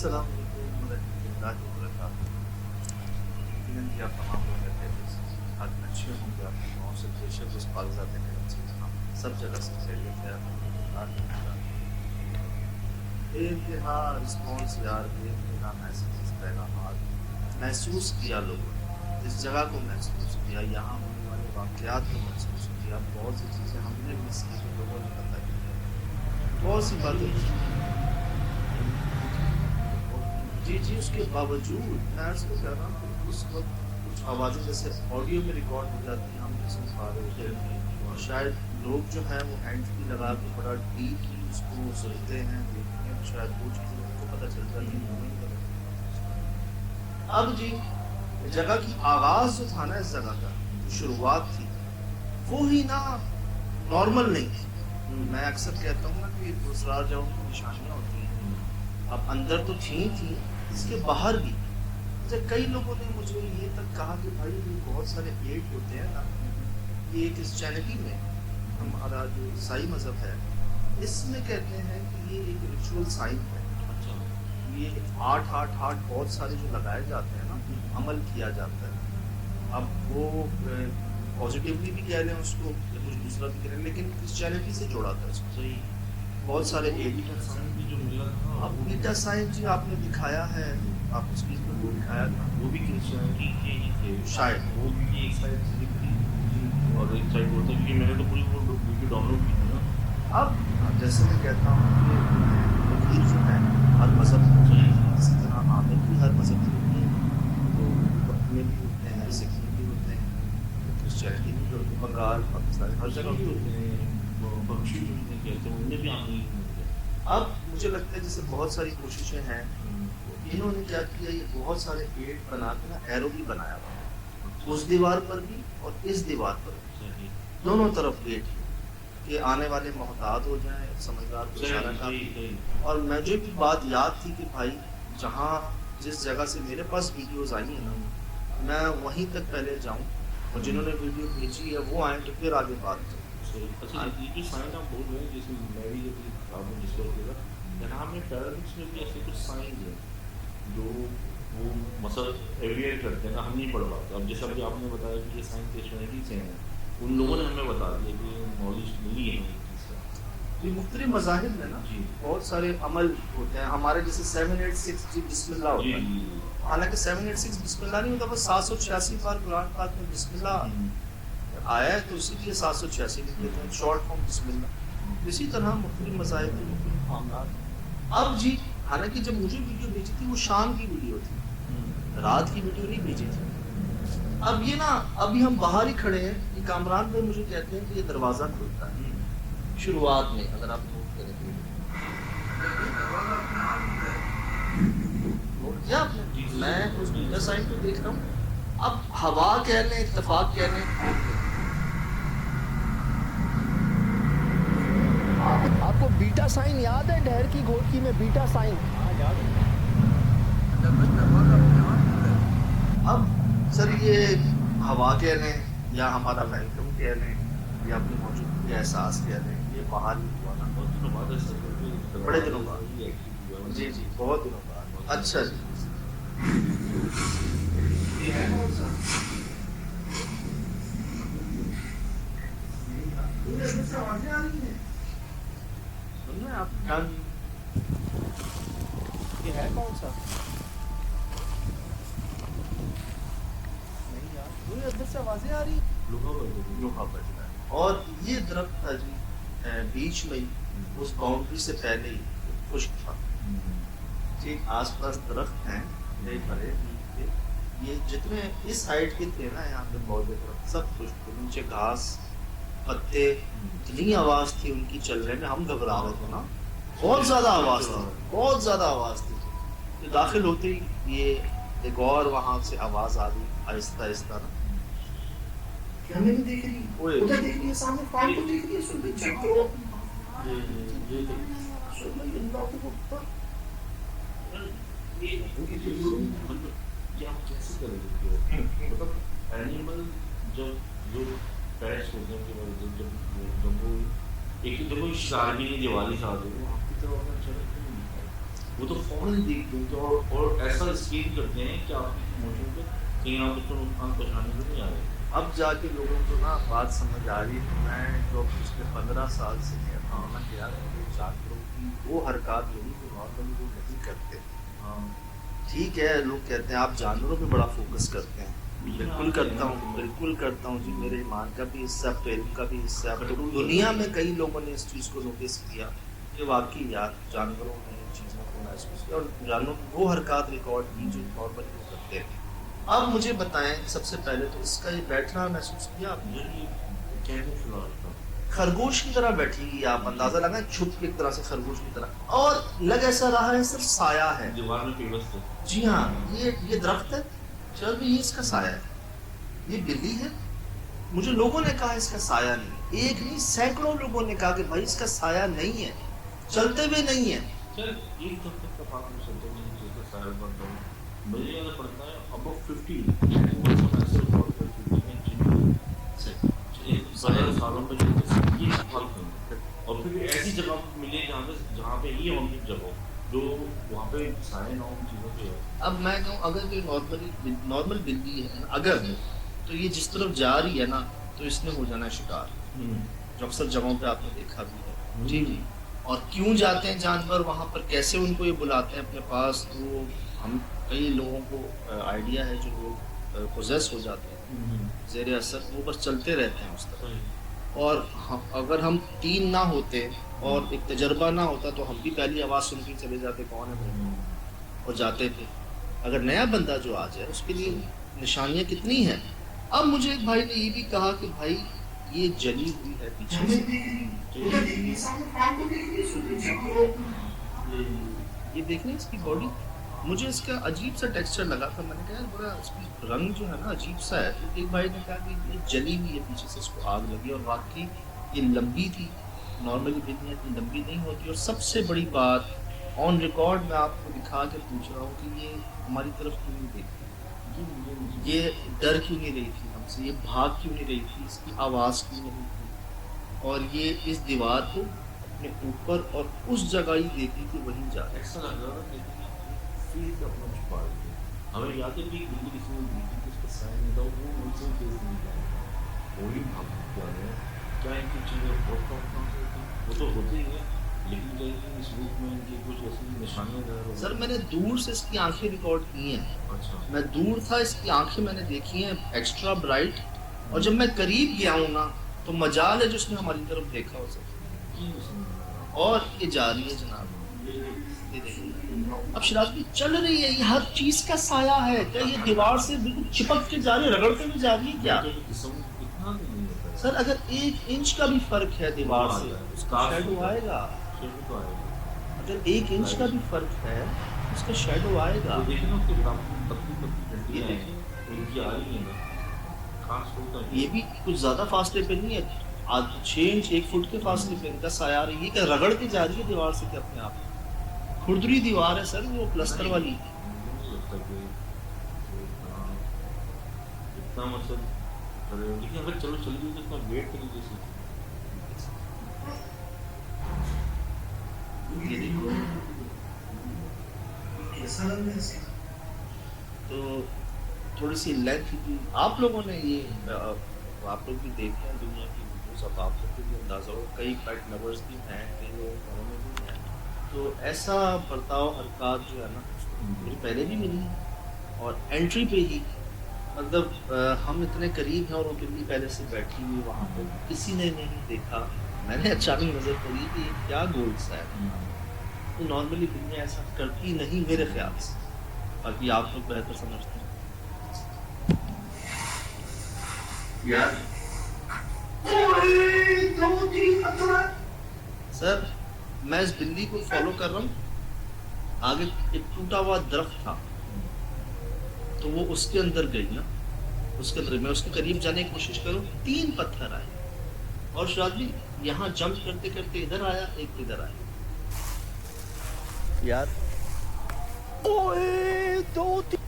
अस्सलाम वालेकुम रहमतुल्लाहि व बरकातुहू। यकीनन कि आप तमाम लोग कहते हैं हाथ में अच्छे होंगे, आपके गाँव से बेशक उस कागज़ात करम से जहाँ सब जगह से खैरियत है, अल्हम्दुलिल्लाह। बेइंतहा रिस्पॉन्स यार, बेइंतहा मैसेजेस, पैगामात महसूस किया लोगों ने, इस जगह को महसूस किया, यहाँ होने वाले वाक़यात को महसूस किया, बहुत सी चीज़ें हमने मिस की तो लोगों ने बताई है, बहुत सी बातें जी, जी, उसके बावजूद मैं अर्ज़ को कर रहा हूँ कि उस वक़्त कुछ आवाज़ें जैसे ऑडियो में रिकॉर्ड हो जाती हैं, हम नहीं सुन पा रहे होते हैं और शायद लोग जो हैं वो हैंड फ्री लगा के बड़ा डीपली उसको सुनते हैं, देखते हैं, तो शायद वो चीज़ें उनको पता चल जाती हैं, हमें नहीं पता। अब जी, जगह की आगाज़ जो था ना इस जगह का, जो शुरुआत थी, वो ही ना नॉर्मल नहीं थी। मैं अक्सर कहता हूँ ना कि दूसरा जो निशानियाँ होती हैं, अब अंदर तो थी, इसके बाहर भी। जैसे कई लोगों ने मुझे ये तक कहा कि भाई ये बहुत सारे एड होते हैं ना, ये क्रिश्चियनिटी में हमारा जो ईसाई मज़हब है, इसमें कहते हैं कि ये एक रिचुअल साइन है। अच्छा, ये आठ बहुत सारे जो लगाए जाते हैं ना, अमल किया जाता है। अब वो पॉजिटिवली भी कह रहे हैं उसको या कुछ दूसरा भी कह रहे हैं, लेकिन क्रिश्चियनिटी से जोड़ा था इसको। सही, बहुत सारे एड भी जो मिला था। अब बीटा साइन जी आपने दिखाया है, आप उसकी वो दिखाया था, वो भी क्रिश्चियनिटी के ही थे शायद। वो भी एक साइड से दिख रही और एक साइड होता है, क्योंकि मैंने तो पूरी वो वीडियो डाउनलोड की थी ना। अब जैसे मैं कहता हूँ कि फकीर जो है हर मज़हब को, इसी तरह आमिर भी हर मज़हब के होते हैं, तो अपने भी होते हैं, सिख भी होते हैं, क्रिश्चियनिटी भी होते हैं, बंगाल पाकिस्तान हर जगह भी भी होते हैं, बख्शी जो जिन्हें कहते हैं उनमें भी आने ही होते हैं। अब मुझे लगता है जैसे बहुत सारी कोशिशें हैं, इन्होंने क्या किया, ये बहुत सारे पेड़ बना के ना एरो भी बनाया हुआ, उस दीवार पर भी और इस दीवार पर भी, दोनों तरफ गेट कि आने वाले मोहतात हो जाएं, समझदार को इशारा कर। और मुझे भी बात याद थी कि भाई जहाँ जिस जगह से मेरे पास वीडियोस आई हैं ना, मैं वहीं तक पहले जाऊं और जिन्होंने वीडियो भेजी है वो आए तो फिर आगे बात करें। अच्छा, ये जो साइन आप बोल रहे हैं, जैसे मैं भी जब आपने डिस्कस किया यहाँ में पैरामिड्स में भी ऐसे कुछ साइंस हैं जो वो मतलब एविएट करते हैं ना, हम नहीं पढ़ पाते। अब जैसे अभी आपने बताया कि ये साइंस क्रिश्चियनिटी से हैं, उन लोगों ने हमें बता दिया कि नॉलेज मिली है ये मुख्तलिफ मज़ाहिब में ना जी बहुत सारे अमल होते हैं। हमारे जैसे 786 जी बिस्मिल्लाह होता है, हालांकि 786 बिस्मिल्लाह नहीं होता, बस 786 बार कुरान पाक में बिस्मिल्लाह आया है तो इसीलिए 786 लिख देते हैं, शॉर्ट फॉर्म बिस्मिल्लाह। इसी तरह मुख्तलिफ मज़ाहिब के मुख्तलिफ मामलात। अब जी, हालांकि जब मुझे वीडियो भेजी थी वो शाम की वीडियो थी, रात की वीडियो नहीं भेजी थी। अब ये ना अभी हम बाहर ही खड़े हैं, ये कामरान भाई मुझे कहते हैं कि ये दरवाज़ा खुलता है शुरुआत में, अगर आप नोट करेंगे नोट किया आपने, मैं उस बीटा साइन को देख रहा हूँ। अब हवा कह लें, इत्तेफाक कह लें, आपको बीटा साइन याद है? डहर की घोटकी में बीटा साइन याद है? अब सर ये हवा कह लें या हमारा वैल्यूम कह लें या अपनी मौजूदगी का एहसास कह लें, ये बाहर ही हुआ ना बहुत दिनों बाद, बड़े दिनों बाद। जी जी, बहुत दिनों बाद। अच्छा जी, ये है कौन सा? आवाज़ें आ रही हैं, सुन रहे हैं आप? क्या ये है कौन सा? नहीं यार, वो अंदर से आवाजें आ रही। लोहा बज रहा है। और ये दरख्त था जी बीच में ही, उस बाउंड्री से पहले ही खुश्क था। ठीक आसपास दरख्त हैं बड़े भरे, ये जितने इस साइड के थे ना यहाँ पे पौधे दरख्त सब खुश्क थे, नीचे घास पत्ते, इतनी आवाज़ थी उनकी चलने में, हम घबरा रहे थे ना, बहुत ज़्यादा आवाज़ थी, बहुत ज़्यादा आवाज़ थी। तो दाखिल होते ही ये एक और वहाँ से आवाज़ आ रही आहिस्ता आहिस्ता ना, हमें भी देख रही, उधर देख रही है, सामने फाइल को देख रही है, सुन भी चेक करो, सुन भाई अल्लाह को ऊपर क्या कैसे करेंगे? मतलब एनिमल जब जो पेट्स होते हैं जब वो एक जब वो शिकार भी नहीं दिवाली से आते हैं, आपकी तरफ चले وہ تو فوراً دیکھ لیں گے اور ایسا اسکین کرتے ہیں کہ آپ کی ایموشن پہ کہیں آپ اس کو نقصان پہنچانے کو نہیں آ رہے. اب جا کے لوگوں کو نا بات سمجھ آ رہی ہے. میں جو پچھلے 15 سال سے کہتا ہوں نا کہ یار یہ جانوروں کی وہ حرکات ہوگی جو نارملی وہ نہیں کرتے. ہاں ٹھیک ہے لوگ کہتے ہیں آپ جانوروں پہ بڑا فوکس کرتے ہیں. بالکل کرتا ہوں, بالکل کرتا ہوں جی. میرے ایمان کا بھی حصہ, علم کا بھی حصہ. تو دنیا میں کئی لوگوں نے اس چیز کو نوٹس کیا کہ واقعی یار جانوروں نے ان چیزوں کو محسوس کیا اور جانوروں کی وہ حرکات ریکارڈ کی جو نارملی وہ کرتے ہیں. اب مجھے بتائیں سب سے پہلے تو اس کا یہ بیٹھنا محسوس کیا آپ نے؟ خرگوش کی طرح بیٹھی گئی, آپ اندازہ لگائیں, چھپ کے ایک طرح سے خرگوش کی طرح, اور لگ ایسا رہا ہے صرف سایہ ہے. دیوار میں فیمس تھے. جی ہاں, یہ درخت ہے, چل بھی یہ اس کا سایہ ہے. یہ بلی ہے, مجھے لوگوں نے کہا اس کا سایہ نہیں. ایک نہیں سینکڑوں لوگوں نے کہا کہ بھائی اس کا سایہ نہیں ہے, چلتے ہوئے نہیں ہے. چل ایک دفعہ کا بات میں چلتے نہیں چلتے سایہ بنتا ہوں. مجھے یاد پڑتا ہے ابو 50 سالوں میں جو یہ فرق ہے. اور پھر ایسی جگہ ملے جہاں پہ یہ ہم جگہ جو وہاں پہ سائن ہو ان چیزوں پہ. اب میں کہوں اگر کوئی نارمل بلی ہے اگر, تو یہ جس طرف جا رہی ہے نا تو اس نے ہو جانا ہے شکار, جو اکثر جگہوں پہ آپ نے دیکھا بھی ہے. جی جی. اور کیوں جاتے ہیں جانور وہاں پر, کیسے ان کو یہ بلاتے ہیں اپنے پاس, تو ہم کئی لوگوں کو آئیڈیا ہے, جو لوگ پوزیس ہو جاتے ہیں زیر اثر, وہ بس چلتے رہتے ہیں اس طرح. اور اگر ہم 3 نہ ہوتے اور ایک تجربہ نہ ہوتا تو ہم بھی پہلی آواز سن کے چلے جاتے کون ہے بھائی, اور جاتے تھے. اگر نیا بندہ جو آ جائے اس کے لیے نشانیاں کتنی ہیں. اب مجھے ایک بھائی نے یہ بھی کہا کہ بھائی یہ جلی ہوئی ہے پیچھے سے, یہ دیکھیں اس کی باڈی, مجھے اس کا عجیب سا ٹیکسچر لگا تھا. میں نے کہا بڑا اس کی رنگ جو ہے نا عجیب سا ہے. تو ایک بھائی نے کہا کہ یہ جلی ہوئی ہے پیچھے سے, اس کو آگ لگی, اور واقعی یہ لمبی تھی. نارملی بلیاں اتنی لمبی نہیں ہوتی. اور سب سے بڑی بات آن ریکارڈ میں آپ کو دکھا کے پوچھ رہا ہوں کہ یہ ہماری طرف کیوں نہیں دیکھتی, یہ ڈر کیوں نہیں رہی تھی ہم سے, یہ بھاگ کیوں نہیں رہی تھی, اس کی آواز کیوں نہیں تھی, اور یہ اس دیوار کو اپنے اوپر اور اس جگہ ہی دیکھی کہ وہیں جا رہا. ایسا لگ رہا تھا کہ اپنا چھپا رہی ہے. ہمیں یاد ہے کہ ایک بلی کسی نے دی تھی کہ اس کا سائن نہیں تھا, وہ ان سے فیس نہیں جائے گا, وہی بھاگ جا رہے ہیں. کیا ان کی چیزیں بہت کم سے ہوتی ہیں, وہ تو ہوتے ہی ہیں, لیکن کہیں اس روپ میں ان کی کچھ ایسی نشانیاں ظاہر ہو. سر میں نے دور سے اس کی آنکھیں ریکارڈ کی ہیں. اچھا, میں دور تھا, اس کی آنکھیں میں نے دیکھی ہیں ایکسٹرا برائٹ, اور جب میں قریب گیا ہوں نا تو مجال ہے جو اس نے ہماری طرف دیکھا ہو سکتا. اور یہ جا رہی ہے جناب, یہ دیکھیں. اب شراز بھی چل رہی ہے, یہ ہر چیز کا سایہ ہے. کیا یہ دیوار سے بالکل چپک کے جا رہی ہے, رگڑتے ہوئے جا رہی ہے کیا؟ سر اگر 1 انچ کا بھی فرق ہے دیوار سے اس کا شیڈو آئے گا. اگر 1 انچ کا بھی فرق ہے اس کا شیڈو آئے گا. یہ بھی کچھ زیادہ فاصلے پہ نہیں ہے, 6 انچ 1 فٹ کے فاصلے پہ ان کا سایہ آ رہی ہے. کہ رگڑ کے جا رہی ہے دیوار سے کہ اپنے آپ کھردری دیوار ہے سر, وہ پلستر والی. اتنا مطلب لیکن اگر چلو چل گئی تو اتنا ویٹ کر لیجیے. تو تھوڑی سی لینتھ کی آپ لوگوں نے یہ آپ لوگ بھی دیکھتے ہیں دنیا کی ویڈیوز, اب آپ لوگ کو بھی اندازہ ہو, کئی پیٹ لورز بھی ہیں, کئی لوگ گھروں میں بھی ہیں. تو ایسا برتاؤ حرکات جو ہے نا مجھے پہلے بھی ملی, اور انٹری پہ ہی مطلب ہم اتنے قریب ہیں اور وہ بلی پہلے سے بیٹھی ہوئی وہاں پہ, کسی نے نہیں دیکھا. میں نے اچانک نظر پڑی کہ یہ کیا گول سا ہے. تو نارملی بلیاں ایسا کرتی نہیں میرے خیال سے, باقی آپ لوگ بہتر سمجھتے ہیں. سر میں اس بلی کو فالو کر رہا ہوں, آگے ایک ٹوٹا ہوا درخت تھا تو وہ اس کے اندر گئی نا, اس کے اندر میں اس کے قریب جانے کی کوشش کروں, 3 پتھر آئے, اور شاید بھی یہاں جمپ کرتے کرتے ادھر آیا, ایک ادھر آیا. یار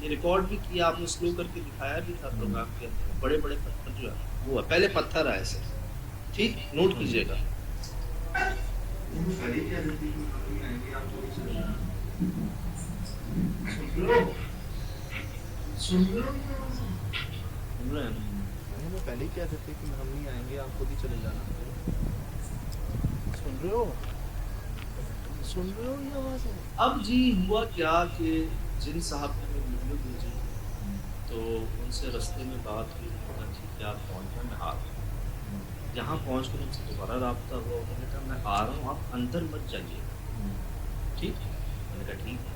یہ ریکارڈ بھی کیا آپ نے, سلو کر کے دکھایا بھی تھا پروگرام کے اندر. بڑے بڑے پتھر جو ہے وہ پہلے پتھر آئے سے, ٹھیک نوٹ کیجیے گا. सुन रहे हो? सुन रहे हैं? मैंने पहले ही कह देते कि हम नहीं आएंगे, आप खुद ही चले जाना। सुन रहे हो? सुन रहे हो ये आवाज़ है? अब जी हुआ क्या कि जिन साहब ने हमें वीडियो भेजी तो उनसे रास्ते में बात हुई, उन्होंने कहा ठीक है आप पहुँच जाए, मैं आ रहा हूँ। यहाँ पहुँच कर उनसे दोबारा रब्ता हुआ, उन्होंने कहा मैं आ रहा हूँ, आप अंदर मत जाइए, ठीक। मैंने कहा ठीक है।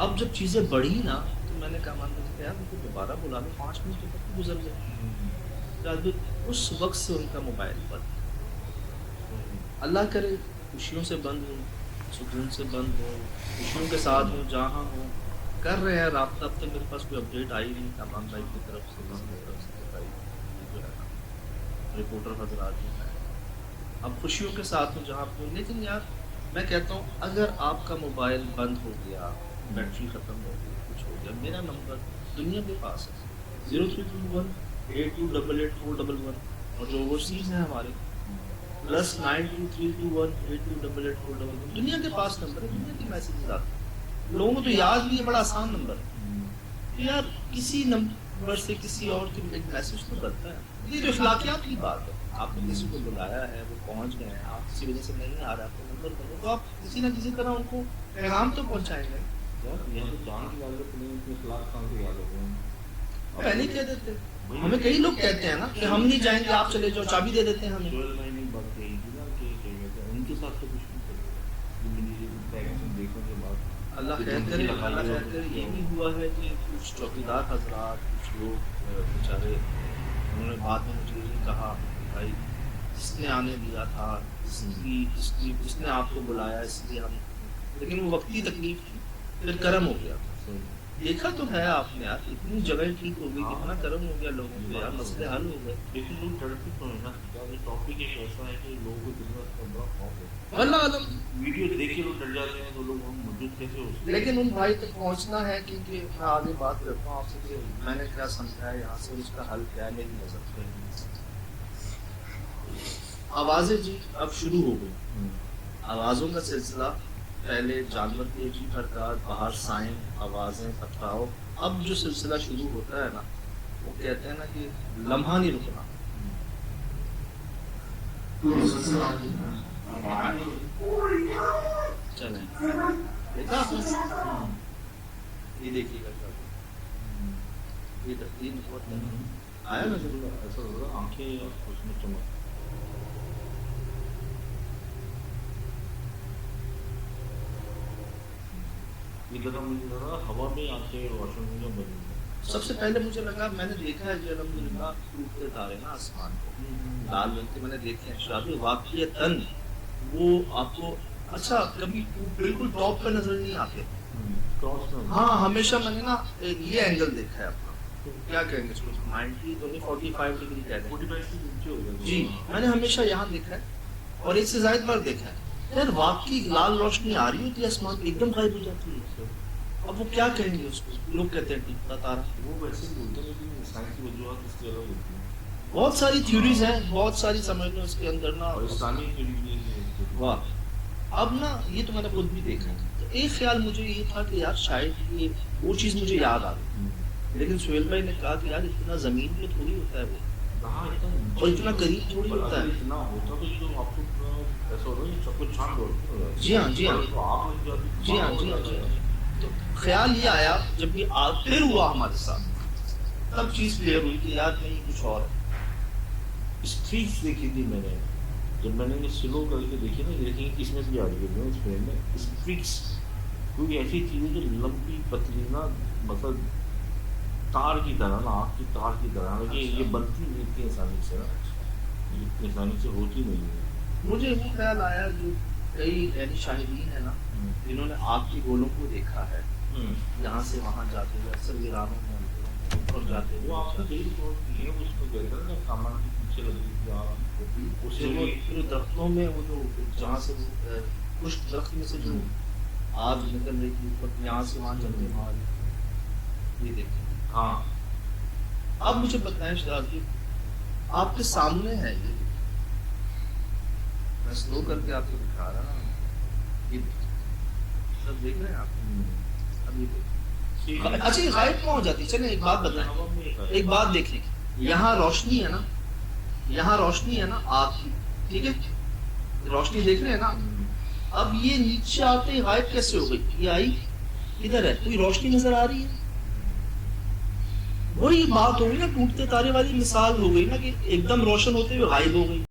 अब जब चीज़ें बढ़ी ना तो मैंने कहा मान लीजिए यार उनको दोबारा बुला लो, 5 मिनट तक तो गुजर गए। उस वक्त से उनका मोबाइल बंद। अल्लाह करे खुशियों से बंद हो, सुकून से बंद हो, खुशियों के साथ हो, जहाँ हो कर रहे हैं राब्ता। अब तक मेरे पास कोई अपडेट आई नहीं तमाम भाई की तरफ से, किसी तरफ से भाई जो है ना रिपोर्टर हजरात जो है अब खुशियों के साथ हो जहाँ पे। लेकिन यार मैं कहता हूँ अगर आपका मोबाइल बंद हो गया, बैटरी ख़त्म हो गई, कुछ हो गया, मेरा नंबर दुनिया के पास है 032182884411 और जो ओवरसीज़ हैं हमारे +92321828884411 दुनिया के पास नंबर है, दुनिया के मैसेजेस आते हैं। लोगों को तो याद भी है, बड़ा आसान नंबर है। तो यार किसी नंबर से किसी और के एक मैसेज तो बनता है। ये जो अखलाकियात की बात है, आपने किसी को बुलाया है, वो पहुंच गए हैं, आप किसी वजह से नहीं आ रहा आपको नंबर बनो, तो आप किसी ना किसी तरह उनको पैगाम तो पहुंचाएंगे। यार यहाँ तो जान की वाले अपने इतने खिलाफ काम के वाले हैं। पहले कह देते, हमें कई लोग कहते हैं ना कि हम नहीं जाएंगे, आप चले जाओ, चाबी दे देते हैं हमें। 12 महीने की बात कही थी ना कि उनके साथ तो कुछ नहीं करेगा। देखने के बाद अल्लाह खैर करे, अल्लाह खैर करे। ये भी हुआ है कि कुछ चौकीदार हजरात, कुछ लोग बेचारे, उन्होंने बाद में मुझे ये कहा भाई जिसने आने दिया था, जिसने आपको बुलाया इसलिए हम, लेकिन वो वक्ती तकलीफ थी, फिर कर्म हो गया। देखा तो है आपने यार, इतनी जगह ठीक हो गई, कितना कर्म हो गया लोगों पे यार, मसले हल हो गए। लेकिन लोग डरते तो है ना, ये टॉपिक एक ऐसा है कि लोगों को दिल में बड़ा खौफ है। अल्लाह आलम, वीडियो देख के लोग डर जाते हैं तो लोग हम मौजूद कैसे हो सकते हैं। लेकिन उन भाई तक पहुंचना है क्योंकि मैं आगे बात करता हूँ आपसे कि मैंने क्या समझा है यहाँ से, उसका हल क्या है मेरी नजर पे। आवाज़ें जी अब शुरू हो गई, आवाज़ों का सिलसिला। पहले जानवर की अजीब हरकत, बाहर साइन, आवाज़ें, पथराव। अब जो सिलसिला शुरू होता है ना, वो कहते हैं ना कि लम्हा नहीं रुकना। चलें, देखा आपने? ये देखिएगा क्या, ये बहुत आया ना जरूर, ऐसा हो रहा आंखें और उसमें चमक। इधर मुझे लगा हवा में आके रोशन में बनी है। सबसे पहले मुझे लगा, मैंने देखा है कि अल्हम्दुलिल्लाह टूटते तारे ना आसमान को, लाल रंग के मैंने देखे हैं शादी वाक़ियतन वो आपको। अच्छा कभी बिल्कुल टॉप पे नजर नहीं आते। क्रॉस में हाँ हमेशा मैंने ना ये एंगल देखा है अपना, तो क्या कहेंगे इसको, 90 तो नहीं 45 डिग्री कहते हैं 45 से नीचे हो गया जी। मैंने हमेशा यहाँ देखा है और एक से ज्यादा बार देखा है यार, वाकई लाल रोशनी आ रही होती है आसमान पे, एकदम गायब हो जाती है। अब वो क्या कहेंगे उसको, लोग कहते हैं टीका तारा, वो वैसे ही बोलते हैं लेकिन साइंस की वजूहत इसकी अलग होती है। बहुत सारी थ्योरीज हैं, बहुत सारी समझ लो इसके अंदर ना। और इस्लामी थ्योरी वाह, अब ना ये तो मैंने खुद भी देखा है। तो एक ख्याल मुझे ये था कि यार शायद ये वो चीज़ मुझे याद आ गई, लेकिन सुहेल भाई ने कहा कि यार इतना जमीन पे थोड़ी होता है वो, और इतना करीब थोड़ी होता है। इतना होता तो ये तो आपको ऐसा होता है सब कुछ छान दो। जी हाँ जी हाँ तो आप लग जाती। जी हाँ जी हाँ जी हाँ। तो ख्याल ये आया जब ये फिर हुआ हमारे साथ, तब चीज़ क्लियर हुई कि यार नहीं कुछ और है। स्ट्रीक्स देखी थी मैंने, जब मैंने ये स्लो करके देखी ना, देखेंगे किसमें भी आ रही है इस फ्रेम में स्ट्रीक्स, कोई ऐसी चीज़ है जो लंबी पतली ना, मतलब तार की तरह ना, आग की तार की तरह, लेकिन ये बनती नहीं इतनी आसानी से ना, इतनी आसानी से होती नहीं है। मुझे वो ख्याल आया जो कई यानी शाहिदीन है ना, जिन्होंने आग के गोलों को देखा है, यहाँ से वहाँ जाते हुए अक्सर वीरानों में ऊपर जाते हुए, वो आपको यही रिपोर्ट की है, उसको कहते हैं ना सामान के पीछे लगी थी उससे वो फिर दरख्तों में वो जो जहाँ से कुछ दरख्त में से जो आग निकल रही थी ऊपर, यहाँ से वहाँ चलते माल, ये देखते। हाँ अब मुझे बताएं शहजाद जी, आपके सामने है ये, मैं स्लो करके आपको दिखा रहा हूँ, ये سب دیکھ رہے ہیں آپ ابھی ٹھیک ہے۔ اچھا یہ غائب کہاں ہو جاتی ہے؟ چلیں ایک بات بتائیں، ایک بات دیکھ لیں، یہاں روشنی ہے نا، یہاں روشنی ہے نا آگ کی، ٹھیک ہے، روشنی دیکھ رہے ہیں نا، اب یہ نیچے آتے غائب کیسے ہو گئی؟ یہ آئی ادھر ہے، کوئی روشنی نظر آ رہی ہے؟ وہی بات ہو گئی نا ٹوٹتے تارے والی مثال ہو گئی نا کہ ایک دم روشن ہوتے ہوئے غائب ہو گئی۔